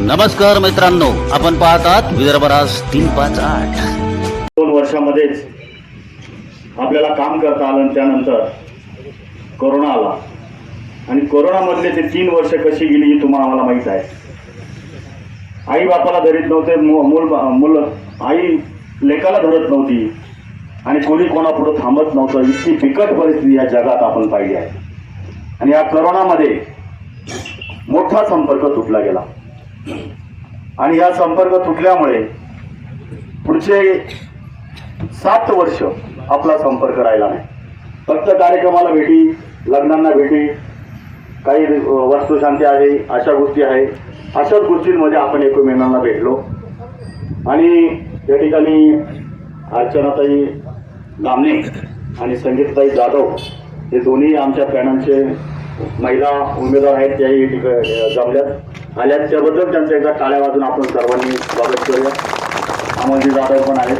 नमस्कार मित्रांनो, आपण पाहतात विदर्भराज 358। 2 वर्षामध्येच आपल्याला काम करता आलं आणि त्यानंतर कोरोना आला आणि कोरोनामधले ते 3 वर्ष कशी गेली ही तुम्हाला आम्हाला माहीत आहे। आई बापाला धरीत नव्हते, मूल आई लेकाला धरत नव्हती आणि कोणी कोणापुढे थांबत नव्हतं। इतकी बिकट परिस्थिती या जगात आपण पाहिली आहे आणि या कोरोनामध्ये मोठा संपर्क तुटला गेला आणि या संपर्क तुटल्यामुळे पुढचे 7 वर्ष आपला संपर्क राहिला नाही। फक्त कार्यक्रमाला भेटी, लग्नांना भेटी, काही वस्तुशांती आहे, अशा गोष्टी आहे, अशाच गोष्टींमध्ये आपण एकमेकांना भेटलो आणि त्या ठिकाणी अर्चनाताई गामणे आणि संगीताताई जाधव हे दोन्ही आमच्या पॅनलचे महिला उमेदवार आहेत, त्याही जमल्यात आल्यात, त्याबद्दल त्यांचा एकदा टाळ्या वाजून आपण सर्वांनी स्वागत करूया। अमोलजी जाधव पण आहेत।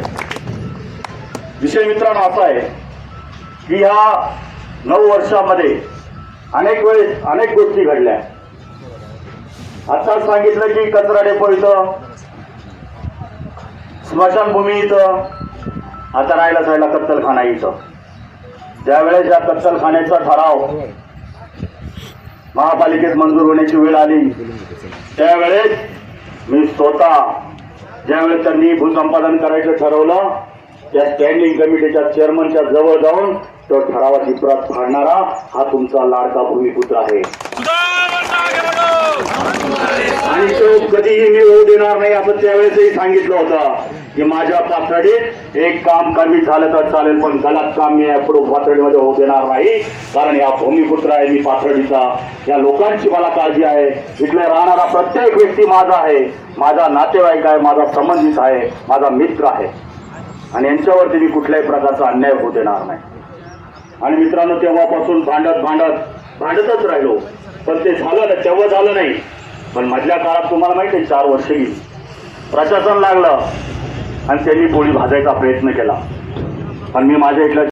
विषय मित्रांनो असा आहे की ह्या 9 वर्षामध्ये अनेक वेळेस अनेक गोष्टी घडल्या। आता सांगितलं की कचरा डेपो इथं, स्मशानभूमी इथं, आता राहायला कत्तलखाना इथं। त्यावेळेस या कत्तलखान्याचा ठराव महापालिकेत मंजूर होण्याची वेळ आली, त्यावेळेस मी स्वतः ज्यावेळेस त्यांनी भूसंपादन करायचं ठरवलं, त्या स्टँडिंग कमिटीच्या चेअरमनच्या जवळ जाऊन तो ठरावाची प्रत फाडणारा हा तुमचा लाडका भूमिपुत्र आहे आणि तो कधीही मी होऊ देणार नाही असं त्यावेळेसही सांगितलं होतं की माझ्या पाथर्डीत एक काम कमी झालं तर चालेल, पण गलत काम मी पुढे पाथर्डीमध्ये होऊ देणार नाही। कारण या भूमिपुत्र आहे मी पाथर्डीचा, या लोकांची मला काळजी आहे, इथले राहणारा प्रत्येक व्यक्ती माझा आहे, माझा नातेवाईक आहे, माझा संबंधित आहे, माझा मित्र आहे आणि यांच्यावरती मी कुठल्याही प्रकारचा अन्याय होऊ देणार नाही। आणि मित्रांनो, तेव्हापासून भांडतच राहिलो, पण ते झालं ना, तेव्हा झालं नाही, पण मधल्या काळात तुम्हाला माहिती आहे 4 वर्ष गेली, प्रशासन लागलं आणि त्यांनी पोळी भाजायचा प्रयत्न केला, पण मी माझ्या इथल्या